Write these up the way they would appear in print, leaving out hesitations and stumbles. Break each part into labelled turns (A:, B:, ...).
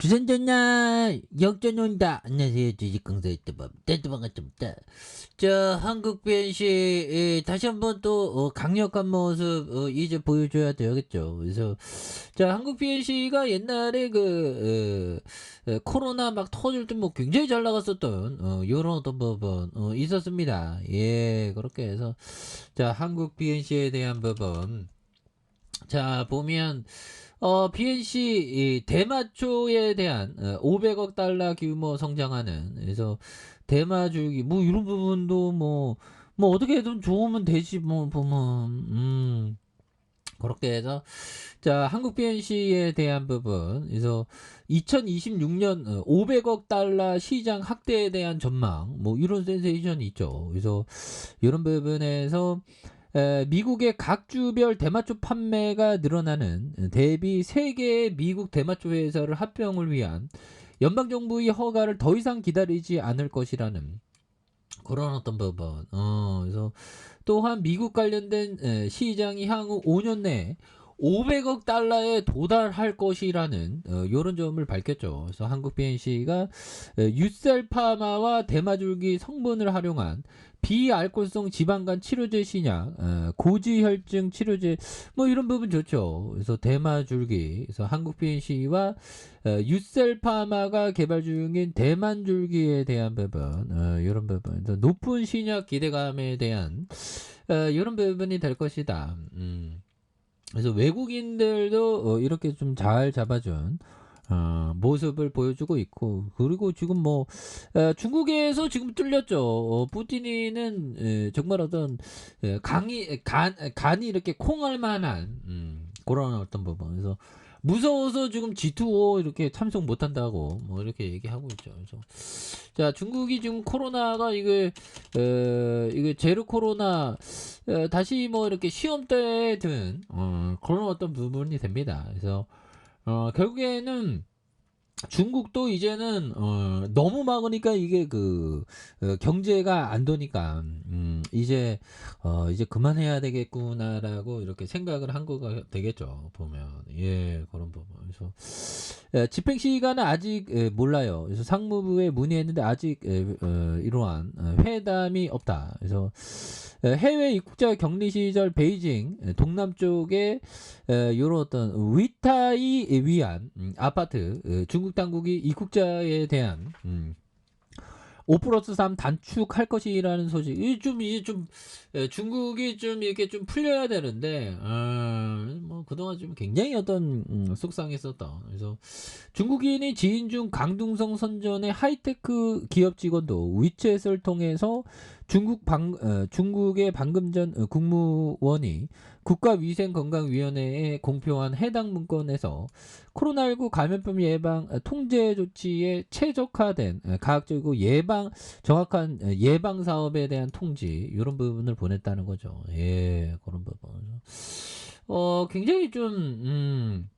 A: 주선전나 역전 온다. 안녕하세요. 주식강사의 반갑습니다. 자, 한국 변시 다시 한번 또 강력한 모습 이제 보여줘야 되겠죠. 그래서 자, 한국 변시가 옛날에 코로나 막 터질 때 뭐 굉장히 잘 나갔었던 이런 어떤 부분 있었습니다. 예, 그렇게 해서 자, 한국 BNC에 대한 부분 자 보면 BNC 이 대마초에 대한 500억 달러 규모 성장하는 그래서 대마주기 뭐 이런 부분도 뭐 어떻게든 좋으면 되지 뭐 보면 그렇게 해서 자 한국 BNC에 대한 부분 그래서 2026년 500억 달러 시장 확대에 대한 전망 뭐 이런 센세이션이 있죠. 그래서 이런 부분에서 미국의 각 주별 대마초 판매가 늘어나는 대비 3개의 미국 대마초 회사를 합병을 위한 연방정부의 허가를 더 이상 기다리지 않을 것이라는 그런 어떤 부분. 그래서 또한 미국 관련된 시장이 향후 5년 내에 500억 달러에 도달할 것이라는 이런 점을 밝혔죠. 그래서 한국 BNC가 유셀파마와 대마줄기 성분을 활용한 비알코올성 지방간 치료제 신약, 고지혈증 치료제 뭐 이런 부분 좋죠. 그래서 대마줄기, 그래서 한국 BNC와 유셀파마가 개발 중인 대만줄기에 대한 부분, 이런 부분, 높은 신약 기대감에 대한 이런 부분이 될 것이다. 그래서 외국인들도 이렇게 좀 잘 잡아준 모습을 보여주고 있고 그리고 지금 뭐 중국에서 지금 뚫렸죠. 푸틴이는 정말 어떤 간이 이렇게 콩할 만한 그런 어떤 부분. 그래서 무서워서 지금 G2O 이렇게 참석 못한다고 뭐 이렇게 얘기하고 있죠. 그래서 자 중국이 지금 코로나가 이게 제로 코로나 다시 뭐 이렇게 시험대에 든 그런 어떤 부분이 됩니다. 그래서 결국에는 중국도 이제는 너무 막으니까 이게 경제가 안 되니까 이제 그만해야 되겠구나라고 이렇게 생각을 한 거가 되겠죠. 보면 예 그런 부분. 그래서 집행 시간은 아직 몰라요. 그래서 상무부에 문의했는데 아직 이러한 회담이 없다. 그래서 해외 입국자 격리 시절 베이징 동남쪽에 요런 어떤 위타이 위안 아파트 중국 당국이 입국자에 대한 5+3 단축할 것이라는 소식. 이게 좀 중국이 좀 이렇게 좀 풀려야 되는데 뭐 그동안 좀 굉장히 어떤 속상했었던. 그래서 중국인이 지인 중 강둥성 선전의 하이테크 기업 직원도 위챗을 통해서 중국의 방금 전 국무원이 국가위생건강위원회에 공표한 해당 문건에서 코로나19 감염병 예방 통제 조치에 최적화된 과학적이고 정확한 예방 사업에 대한 통지 이런 부분을 보냈다는 거죠. 예, 그런 부분. 굉장히 좀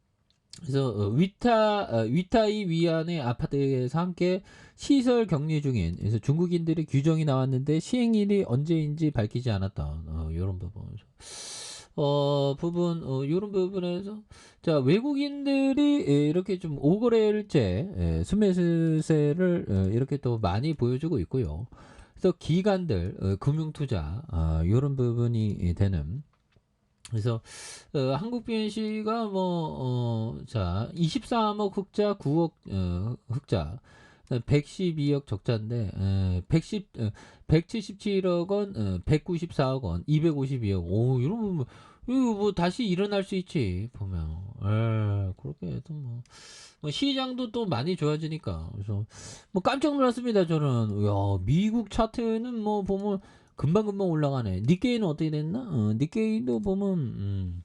A: 그래서 위타이 위안의 아파트에서 함께 시설 격리 중인 그래서 중국인들의 규정이 나왔는데 시행일이 언제인지 밝히지 않았던 이런 부분. 이런 부분에서 자 외국인들이 이렇게 좀 5거래일째 스매스세를 이렇게 또 많이 보여주고 있고요. 그래서 기관들 금융투자 이런 부분이 되는 그래서 한국 BNC가 자 23억 흑자 9억 흑자 112억 적자인데 177억 원 194억 원 252억 오 이러면 이거 뭐 다시 일어날 수 있지 보면 그렇게 해도 뭐 시장도 또 많이 좋아지니까 그래서 뭐 깜짝 놀랐습니다. 저는 야 미국 차트는 뭐 보면 금방금방 올라가네. 니케이는 어떻게 됐나? 니케이도 보면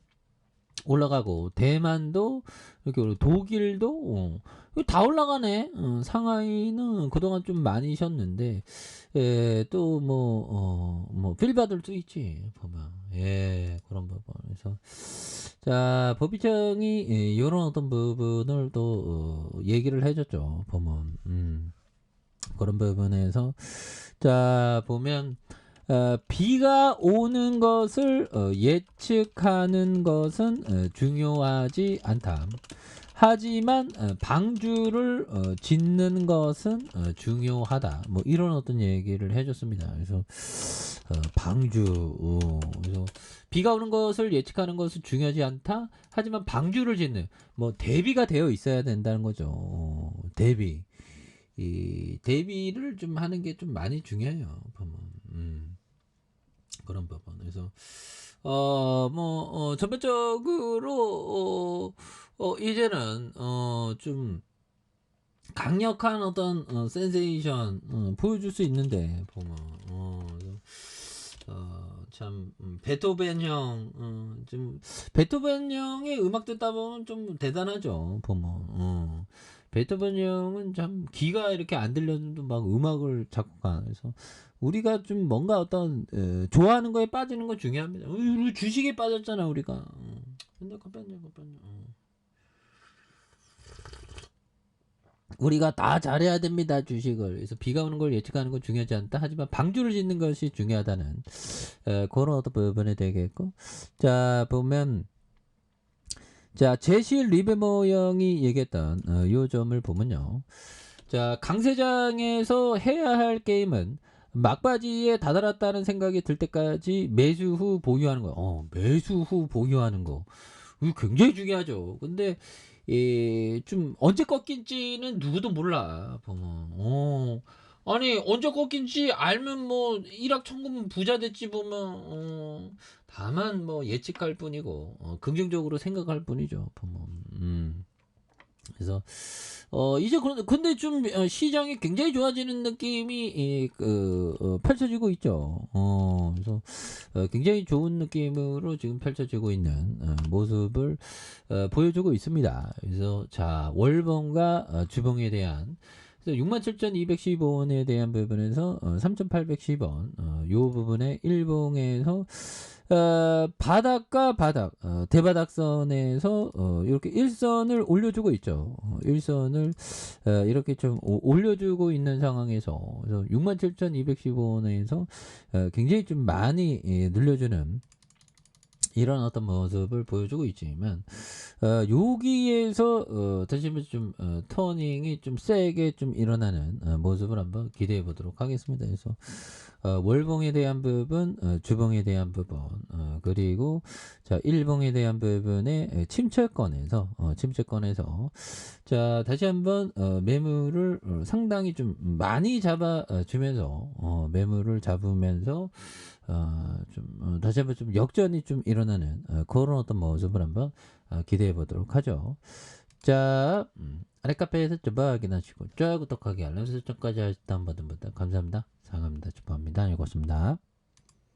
A: 올라가고 대만도 이렇게 독일도 이거 다 올라가네. 상하이는 그동안 좀 많이 쉬었는데 또 뭐 필 받을 수 있지 보면 예 그런 부분. 그래서 자 법의청이 이런 어떤 부분을 또 얘기를 해줬죠. 보면 그런 부분에서 자 보면 비가 오는 것을 예측하는 것은 중요하지 않다. 하지만 방주를 짓는 것은 중요하다. 뭐 이런 어떤 얘기를 해줬습니다. 그래서 방주, 그래서 비가 오는 것을 예측하는 것은 중요하지 않다. 하지만 방주를 짓는, 뭐 대비가 되어 있어야 된다는 거죠. 대비. 이 대비를 좀 하는 게 좀 많이 중요해요. 보면. 그런 부분. 그래서 전반적으로 이제는 좀 강력한 어떤 센세이션 보여줄 수 있는데 보면 참 베토벤형 좀 베토벤형의 음악 듣다 보면 좀 대단하죠. 보면 베토벤형은 참 귀가 이렇게 안 들려도 막 음악을 작곡한. 그래서 우리가 좀 뭔가 어떤 좋아하는 거에 빠지는 건 중요합니다. 우리 주식에 빠졌잖아 우리가. 근데 우리가 다 잘해야 됩니다 주식을. 그래서 비가 오는 걸 예측하는 건 중요하지 않다. 하지만 방주를 짓는 것이 중요하다는 그런 어떤 부분이 되겠고, 자 보면 자 제실 리베머 형이 얘기했던 요 점을 보면요. 자 강세장에서 해야 할 게임은 막바지에 다다랐다는 생각이 들 때까지 매수 후 보유하는 거. 매수 후 보유하는 거. 이거 굉장히 중요하죠. 근데 좀 언제 꺾일지는 누구도 몰라. 보면. 아니 언제 꺾인지 알면 뭐 일확천금 부자 됐지 보면 다만 뭐 예측할 뿐이고 긍정적으로 생각할 뿐이죠. 보면. 그래서 이제 근데 좀 시장이 굉장히 좋아지는 느낌이 펼쳐지고 있죠. 그래서 굉장히 좋은 느낌으로 지금 펼쳐지고 있는 모습을 보여주고 있습니다. 그래서 자 월봉과 주봉에 대한 67,215원에 대한 부분에서 3,810원 요 부분에 일봉에서 바닥과 바닥 대바닥선에서 이렇게 일선을 올려주고 있죠. 일선을 이렇게 좀 올려주고 있는 상황에서 67,215원에서 굉장히 좀 많이 늘려주는 이런 어떤 모습을 보여주고 있지만 여기에서 다시 한번 좀 터닝이 좀 세게 좀 일어나는 모습을 한번 기대해 보도록 하겠습니다. 그래서 월봉에 대한 부분, 주봉에 대한 부분, 그리고 자 일봉에 대한 부분의 침체권에서 자 다시 한번 매물을 상당히 좀 많이 잡아주면서 매물을 잡으면서 다시 한번 좀 역전이 좀 일어나는 그런 어떤 모습을 한번 기대해 보도록 하죠. 자 아래 카페에서 좀 확인하시고 쫙 구독하기 알람 설정까지 하셨던 분들 감사합니다. 사랑합니다. 축복합니다. 읽었습니다.